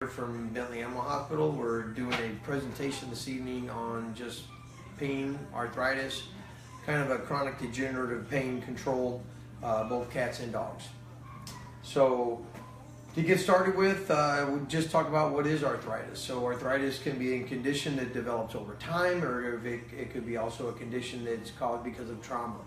From Bentley Animal Hospital. We're doing a presentation this evening on just pain, arthritis, kind of a chronic degenerative pain control, both cats and dogs. So to get started with, we'll just talk about what is arthritis. So arthritis can be a condition that develops over time, or it could be also a condition that's caused because of trauma.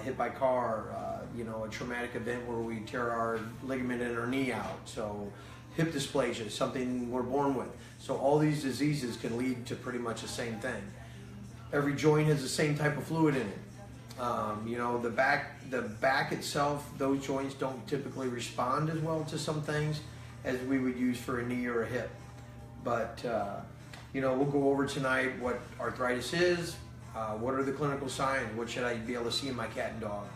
Hit by car, a traumatic event where we tear our ligament in our knee out. So hip dysplasia, something we're born with. So all these diseases can lead to pretty much the same thing. Every joint has the same type of fluid in it. The back itself, those joints don't typically respond as well to some things as we would use for a knee or a hip. But we'll go over tonight what arthritis is, what are the clinical signs, what should I be able to see in my cat and dog,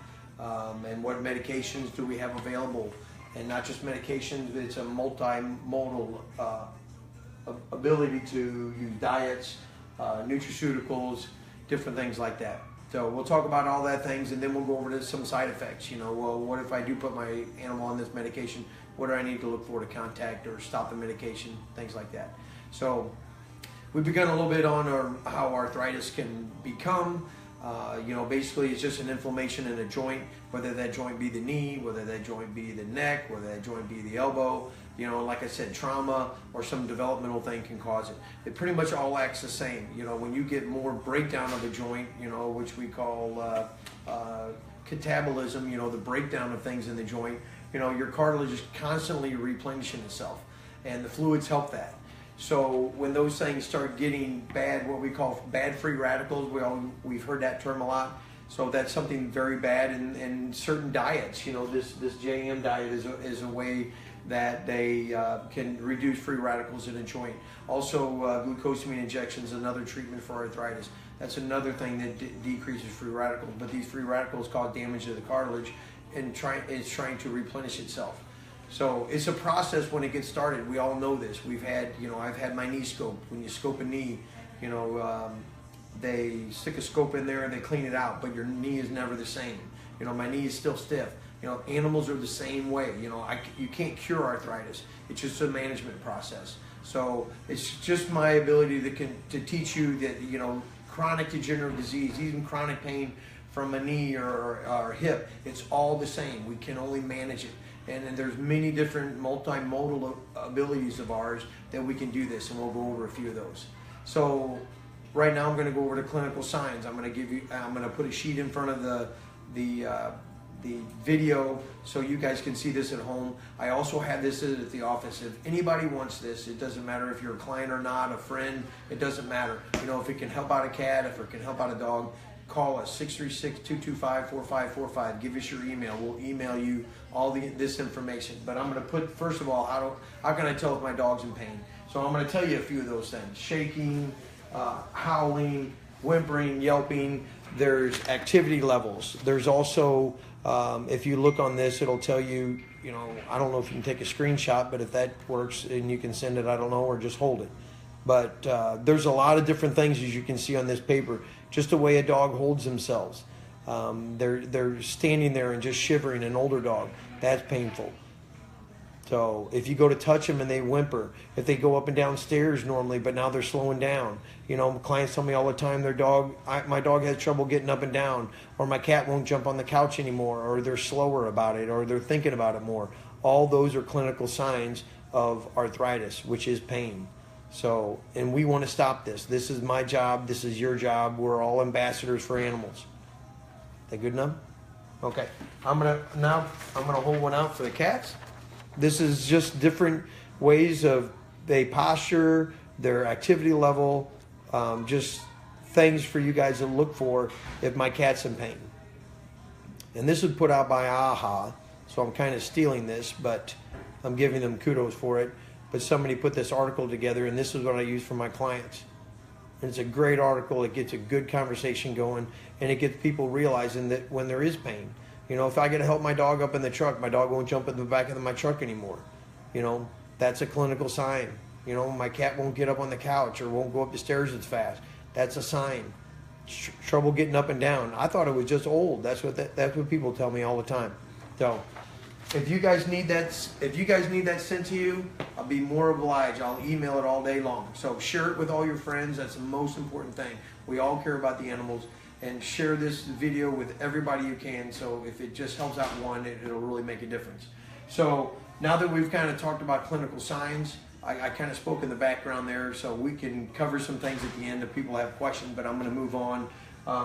and what medications do we have available. And not just medications, it's a multimodal ability to use diets, nutraceuticals, different things like that. So we'll talk about all that things, and then we'll go over to some side effects. Well, what if I do put my animal on this medication? What do I need to look for to contact or stop the medication? Things like that. So we've begun a little bit on how arthritis can become. Basically it's just an inflammation in a joint, whether that joint be the knee, whether that joint be the neck, whether that joint be the elbow. Like I said, trauma or some developmental thing can cause it. It pretty much all acts the same. When you get more breakdown of a joint, which we call catabolism, the breakdown of things in the joint, your cartilage is constantly replenishing itself, and the fluids help that. So when those things start getting bad, what we call bad free radicals, we've heard that term a lot. So that's something very bad in certain diets. This JM diet is a way that they can reduce free radicals in a joint. Also, glucosamine injections, another treatment for arthritis. That's another thing that decreases free radicals. But these free radicals cause damage to the cartilage and it's trying to replenish itself. So it's a process when it gets started. We all know this. We've had, I've had my knee scoped. When you scope a knee, they stick a scope in there and they clean it out, but your knee is never the same. My knee is still stiff. Animals are the same way. You can't cure arthritis. It's just a management process. So it's just my ability to teach you that, chronic degenerative disease, even chronic pain from a knee or hip, it's all the same. We can only manage it. And there's many different multimodal abilities of ours that we can do this, and we'll go over a few of those. So right now I'm going to go over the clinical signs. I'm going to put a sheet in front of the video so you guys can see this at home. I also have this at the office. If anybody wants this, it doesn't matter if you're a client or not, a friend, it doesn't matter. If it can help out a cat, if it can help out a dog, call us, 636-225-4545. Give us your email. We'll email you all this information. But I'm going to put, first of all, how can I tell if my dog's in pain? So I'm going to tell you a few of those things. Shaking, howling, whimpering, yelping. There's activity levels. There's also, if you look on this, it'll tell you, I don't know if you can take a screenshot, but if that works and you can send it, I don't know, or just hold it. But there's a lot of different things, as you can see on this paper, just the way a dog holds themselves. They're standing there and just shivering, an older dog, that's painful. So if you go to touch them and they whimper, if they go up and down stairs normally, but now they're slowing down. Clients tell me all the time my dog has trouble getting up and down, or my cat won't jump on the couch anymore, or they're slower about it, or they're thinking about it more. All those are clinical signs of arthritis, which is pain. So, and we want to stop this. This is my job. This is your job. We're all ambassadors for animals. That good enough? Okay. I'm gonna hold one out for the cats. This is just different ways of they posture, their activity level, just things for you guys to look for if my cat's in pain. And this was put out by AHA, so I'm kind of stealing this, but I'm giving them kudos for it. But somebody put this article together, and this is what I use for my clients. And it's a great article. It gets a good conversation going, and it gets people realizing that when there is pain, if I got to help my dog up in the truck, my dog won't jump in the back of my truck anymore. That's a clinical sign. My cat won't get up on the couch or won't go up the stairs as fast. That's a sign. Trouble getting up and down. I thought it was just old. That's what people tell me all the time. So if you guys need that sent to you, I'll be more obliged. I'll email it all day long. So share it with all your friends. That's the most important thing. We all care about the animals, and share this video with everybody you can. So if it just helps out one, it'll really make a difference. So now that we've kind of talked about clinical signs, I kind of spoke in the background there, so we can cover some things at the end if people have questions, but I'm going to move on.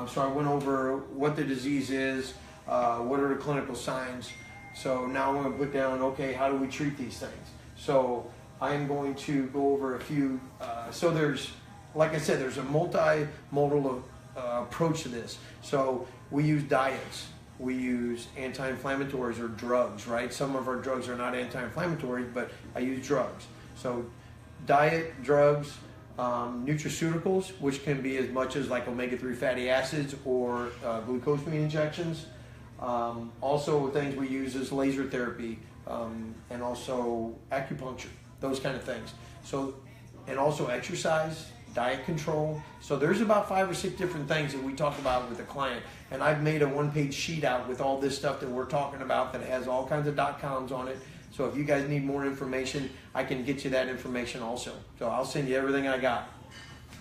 So I went over what the disease is, what are the clinical signs. So now I'm going to put down, okay, how do we treat these things? So I am going to go over a few. So there's, like I said, there's a multimodal approach to this. So we use diets. We use anti-inflammatories or drugs, right? Some of our drugs are not anti-inflammatory, but I use drugs. So diet, drugs, nutraceuticals, which can be as much as like omega-3 fatty acids or glucosamine injections. Also things we use is laser therapy and also acupuncture, those kind of things. So, and also exercise, diet control. So there's about 5 or 6 different things that we talk about with the client. And I've made a one-page sheet out with all this stuff that we're talking about that has all kinds of .coms on it. So if you guys need more information, I can get you that information also. So I'll send you everything I got.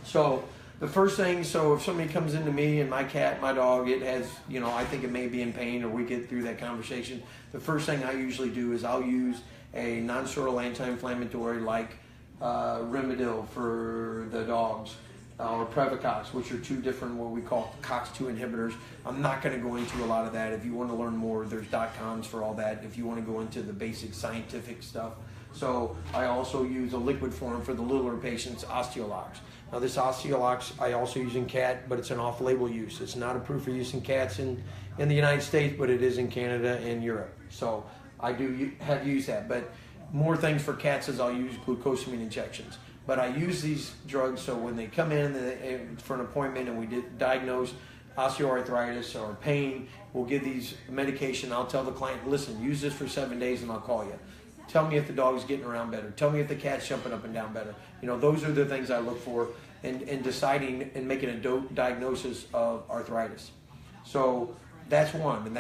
So the first thing, so if somebody comes into me and my cat, my dog, it has, you know, I think it may be in pain, or we get through that conversation, the first thing I usually do is I'll use a non-steroidal anti-inflammatory like Rimadyl for the dogs, or Previcox, which are 2 different what we call COX-2 inhibitors. I'm not going to go into a lot of that. If you want to learn more, there's .coms for all that if you want to go into the basic scientific stuff. So I also use a liquid form for the littler patients, Osteolox. Now this Osteolox I also use in cat, but it's an off-label use. It's not approved for use in cats in the United States, but it is in Canada and Europe. So I do have used that. But more things for cats is I'll use glucosamine injections. But I use these drugs so when they come in for an appointment and we diagnose osteoarthritis or pain, we'll give these medication. I'll tell the client, listen, use this for 7 days and I'll call you. Tell me if the dog's getting around better. Tell me if the cat's jumping up and down better. You know, those are the things I look for in deciding and making a diagnosis of arthritis. So that's one, and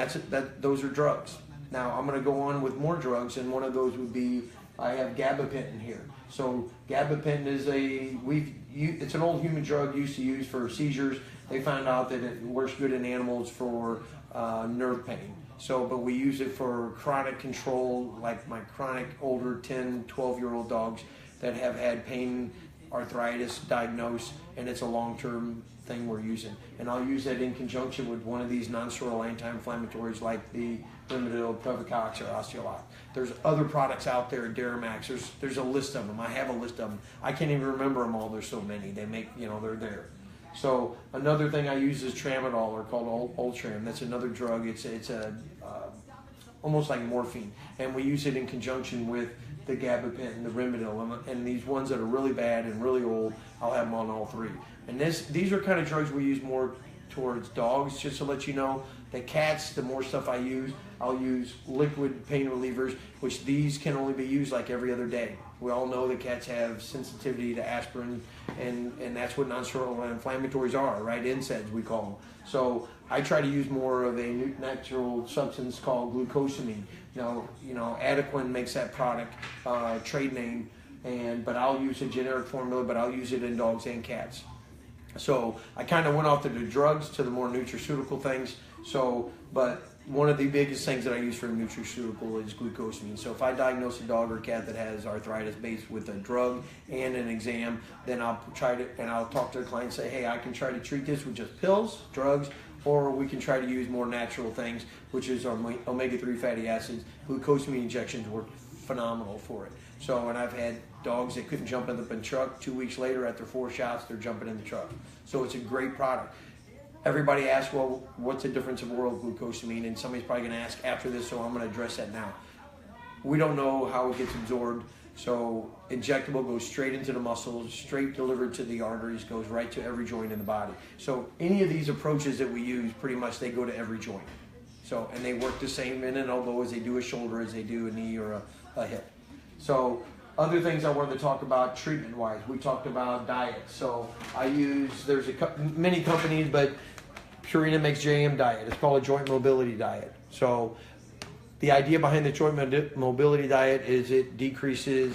those are drugs. Now I'm going to go on with more drugs, and one of those would be I have gabapentin here. So gabapentin is it's an old human drug used to use for seizures. They found out that it works good in animals for nerve pain. So, but we use it for chronic control, like my chronic older 10, 12-year-old dogs that have had pain, arthritis diagnosed, and it's a long-term thing we're using. And I'll use that in conjunction with one of these non-steroidal anti-inflammatories like the Rimadyl, Previcox, or Osteolox. There's other products out there, Deramax. There's a list of them. I have a list of them. I can't even remember them all. There's so many. They make, you know, they're there. So another thing I use is tramadol, or called Ultram. That's another drug. It's almost like morphine, and we use it in conjunction with the gabapentin, the Rimadyl, and these ones that are really bad and really old, I'll have them on all 3. And these are kind of drugs we use more towards dogs. Just to let you know, the cats, the more stuff I use, I'll use liquid pain relievers, which these can only be used like every other day. We all know that cats have sensitivity to aspirin, and that's what non-steroidal inflammatories are, right? NSAIDs we call them. So I try to use more of a natural substance called glucosamine. You know, Adequan makes that product, trade name, but I'll use a generic formula, but I'll use it in dogs and cats. So I kind of went off to the drugs to the more nutraceutical things. So, but one of the biggest things that I use for a nutraceutical is glucosamine. So if I diagnose a dog or cat that has arthritis based with a drug and an exam, then I'll talk to the client and say, hey, I can try to treat this with just pills, drugs, or we can try to use more natural things, which is our omega-3 fatty acids. Glucosamine injections work phenomenal for it. So, and I've had dogs that couldn't jump in the truck. 2 weeks later, after 4 shots, they're jumping in the truck. So it's a great product. Everybody asks, well, what's the difference of oral glucosamine? And somebody's probably going to ask after this, so I'm going to address that now. We don't know how it gets absorbed. So injectable goes straight into the muscles, straight delivered to the arteries, goes right to every joint in the body. So any of these approaches that we use, pretty much they go to every joint. So, and they work the same in an elbow as they do a shoulder, as they do a knee or a hip. So other things I wanted to talk about treatment-wise, we talked about diet. So I use, there's many companies, but Purina makes JM diet. It's called a joint mobility diet. So The idea behind the joint mobility diet is it decreases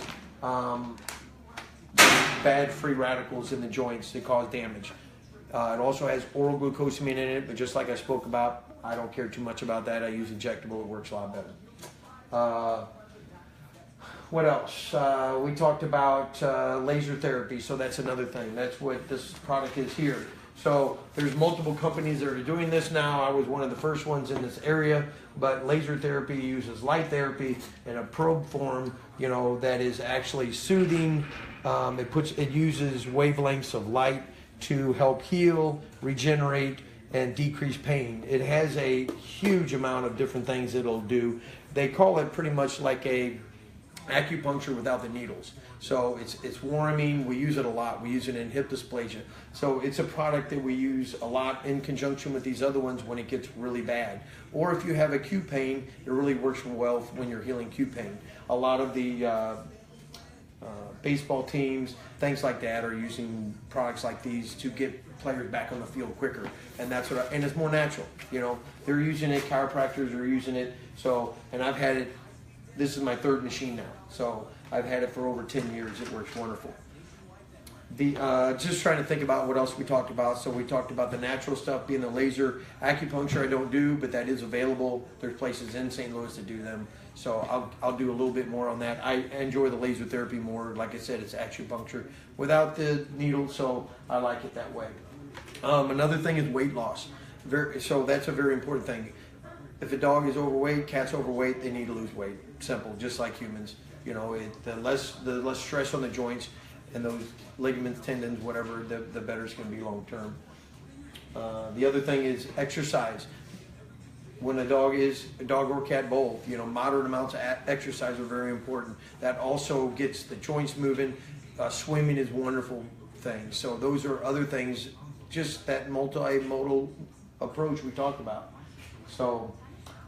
bad free radicals in the joints that cause damage. It also has oral glucosamine in it, but just like I spoke about, I don't care too much about that. I use injectable, it works a lot better. What else? We talked about laser therapy, so that's another thing. That's what this product is here. So there's multiple companies that are doing this now. I was one of the first ones in this area, but laser therapy uses light therapy in a probe form, you know, that is actually soothing. It uses wavelengths of light to help heal, regenerate, and decrease pain. It has a huge amount of different things it'll do. They call it pretty much like a acupuncture without the needles. So it's warming. We use it a lot. We use it in hip dysplasia. So it's a product that we use a lot in conjunction with these other ones when it gets really bad. Or if you have acute pain, it really works well when you're healing acute pain. A lot of the baseball teams, things like that, are using products like these to get players back on the field quicker, and that's what. And it's more natural, you know. They're using it. Chiropractors are using it. So, and I've had it. This is my third machine now, so I've had it for over 10 years. It works wonderful. Just trying to think about what else we talked about. So we talked about the natural stuff being the laser acupuncture. I don't do, but that is available. There's places in St. Louis that do them. So I'll do a little bit more on that. I enjoy the laser therapy more. Like I said, it's acupuncture without the needle, so I like it that way. Another thing is weight loss. So that's a very important thing. If a dog is overweight, cat's overweight, they need to lose weight. Simple, just like humans. You know, the less stress on the joints and those ligaments, tendons, whatever, the better it's going to be long term. The other thing is exercise. When a dog or cat both, you know, moderate amounts of exercise are very important. That also gets the joints moving. Swimming is a wonderful thing. So those are other things, just that multimodal approach we talked about. So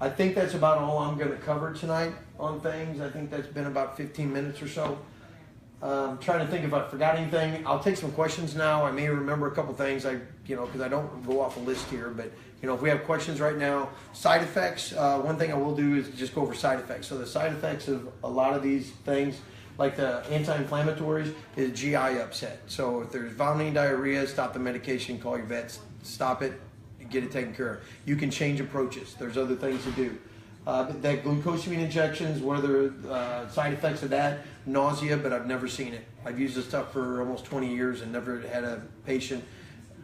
I think that's about all I'm going to cover tonight on things. I think that's been about 15 minutes or so. Trying to think if I forgot anything. I'll take some questions now. I may remember a couple things, because I don't go off a list here, but if we have questions right now. Side effects, one thing I will do is just go over side effects. So the side effects of a lot of these things, like the anti-inflammatories, is GI upset. So if there's vomiting, diarrhea, stop the medication, call your vets, stop it, get it taken care of. You can change approaches. There's other things to do. That glucosamine injections, what are the side effects of that? Nausea, but I've never seen it. I've used this stuff for almost 20 years and never had a patient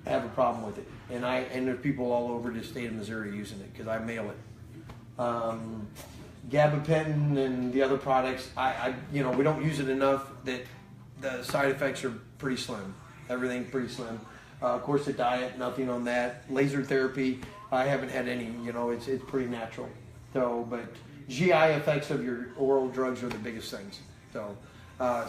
have a problem with it. And there's people all over the state of Missouri using it because I mail it. Gabapentin and the other products, we don't use it enough that the side effects are pretty slim. Everything's pretty slim. Of course, the diet, nothing on that. Laser therapy, I haven't had any. It's pretty natural. So, but GI effects of your oral drugs are the biggest things. So,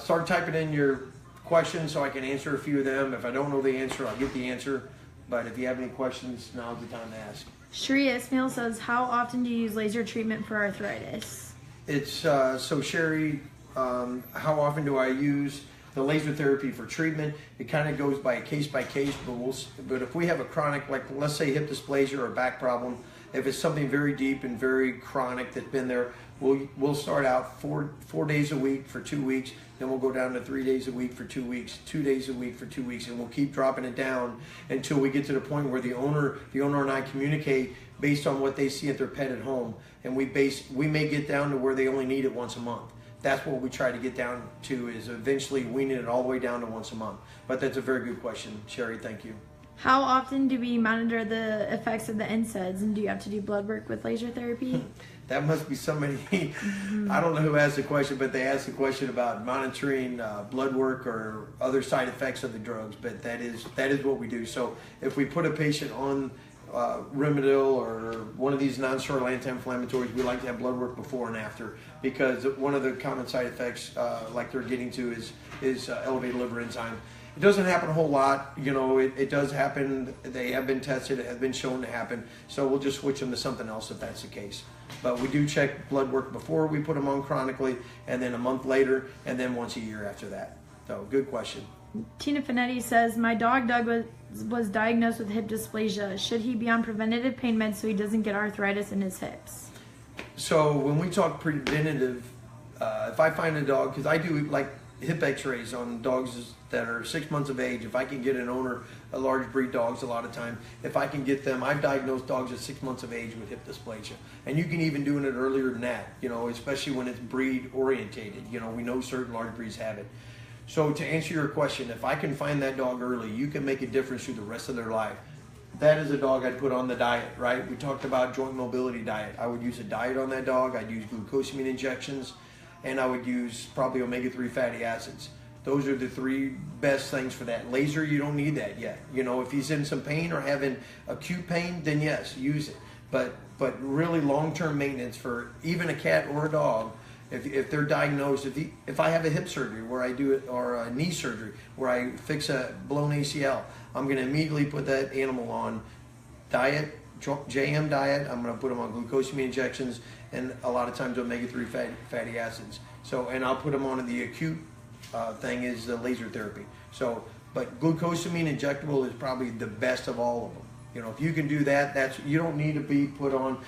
start typing in your questions so I can answer a few of them. If I don't know the answer, I'll get the answer. But if you have any questions, now's the time to ask. Sherry Ismail says, how often do you use laser treatment for arthritis? It's so Sherry, how often do I use the laser therapy for treatment? It kind of goes by case, but if we have a chronic, like let's say hip dysplasia or a back problem, if it's something very deep and very chronic that's been there, we'll start out four days a week for 2 weeks, then we'll go down to 3 days a week for 2 weeks, 2 days a week for 2 weeks, and we'll keep dropping it down until we get to the point where the owner and I communicate based on what they see at their pet at home, and we may get down to where they only need it once a month. That's what we try to get down to, is eventually weaning it all the way down to once a month. But that's a very good question, Sherry. Thank you. How often do we monitor the effects of the NSAIDs, and do you have to do blood work with laser therapy? That must be somebody, I don't know who asked the question, but they asked the question about monitoring blood work or other side effects of the drugs, but that is what we do. So if we put a patient on Rimadyl or one of these non-steroidal anti-inflammatories, we like to have blood work before and after, because one of the common side effects, like they're getting to, is elevated liver enzyme. It doesn't happen a whole lot, it does happen. They have been tested, it has been shown to happen, so we'll just switch them to something else if that's the case. But we do check blood work before we put them on chronically, and then a month later, and then once a year after that. So, good question. Tina Finetti says, my dog Doug was diagnosed with hip dysplasia. Should he be on preventative pain meds so he doesn't get arthritis in his hips? So when we talk preventative, if I find a dog, because I do like hip x-rays on dogs that are 6 months of age, if I can get an owner, a large breed dogs a lot of time, if I can get them, I've diagnosed dogs at 6 months of age with hip dysplasia. And you can even do it earlier than that, you know, especially when it's breed orientated. You know, we know certain large breeds have it. So to answer your question, if I can find that dog early, you can make a difference through the rest of their life. That is a dog I'd put on the diet, right? We talked about joint mobility diet. I would use a diet on that dog. I'd use glucosamine injections, and I would use probably omega-3 fatty acids. Those are the 3 best things for that. Laser, you don't need that yet. You know, if he's in some pain or having acute pain, then yes, use it. But really long-term maintenance for even a cat or a dog, if they're diagnosed, if I have a hip surgery where I do it, or a knee surgery where I fix a blown ACL, I'm going to immediately put that animal on diet, JM diet. I'm going to put them on glucosamine injections and a lot of times omega-3 fatty acids. So, and I'll put them on the acute thing is the laser therapy. So, but glucosamine injectable is probably the best of all of them. You know, if you can do that, you don't need to be put on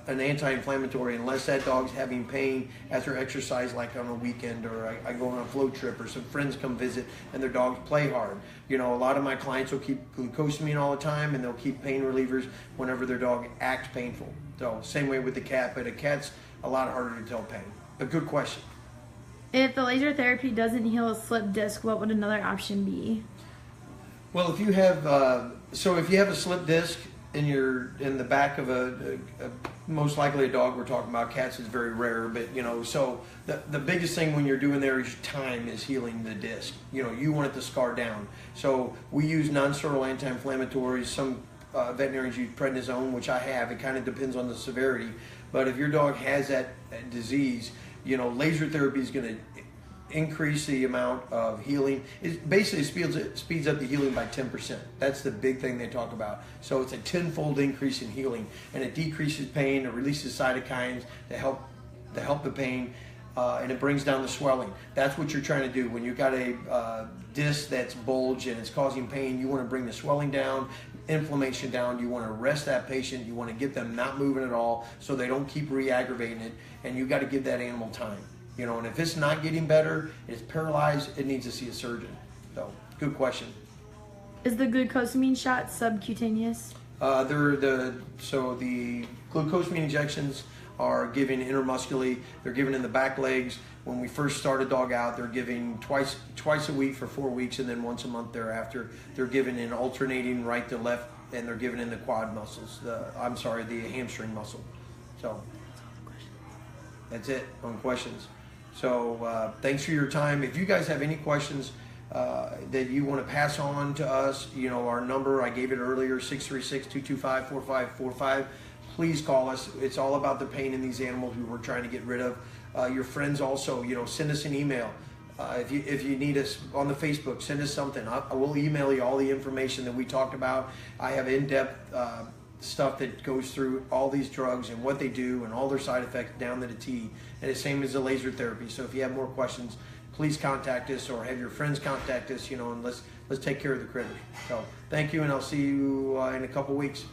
an anti-inflammatory unless that dog's having pain after exercise, like on a weekend, or I go on a float trip, or some friends come visit and their dogs play hard. You know, a lot of my clients will keep glucosamine all the time, and they'll keep pain relievers whenever their dog acts painful. So same way with the cat, but a cat's a lot harder to tell pain. A good question. If the laser therapy doesn't heal a slip disc, what would another option be? Well, if you have if you have a slip disc in the back of a most likely a dog we're talking about. Cats is very rare, but you know, so the biggest thing when you're doing there is time is healing the disc. You know, you want it to scar down. So we use non-steroidal anti-inflammatories. Some veterinarians use prednisone, which I have. It kind of depends on the severity. But if your dog has that disease, you know, laser therapy is going to increase the amount of healing. It basically speeds up the healing by 10%. That's the big thing they talk about. So it's a 10-fold increase in healing, and it decreases pain, it releases cytokines to help the pain, and it brings down the swelling. That's what you're trying to do. When you've got a disc that's bulged and it's causing pain, you want to bring the swelling down, inflammation down. You want to rest that patient. You want to get them not moving at all so they don't keep re-aggravating it, and you got to give that animal time. You know, and if it's not getting better, it's paralyzed, it needs to see a surgeon. So, good question. Is the glucosamine shot subcutaneous? The glucosamine injections are given intermuscularly. They're given in the back legs. When we first start a dog out, they're given twice a week for 4 weeks, and then once a month thereafter. They're given in alternating right to left, and they're given in the quad muscles. The hamstring muscle. So, that's it on questions. So thanks for your time. If you guys have any questions that you want to pass on to us, you know, our number, I gave it earlier, 636-225-4545. Please call us. It's all about the pain in these animals we we're trying to get rid of. Your friends also, you know, send us an email. If you need us on the Facebook, send us something. I will email you all the information that we talked about. I have in-depth stuff that goes through all these drugs and what they do and all their side effects down to the T, and the same as the laser therapy. So if you have more questions, please contact us or have your friends contact us, you know, and let's take care of the critters. So thank you, and I'll see you in a couple weeks.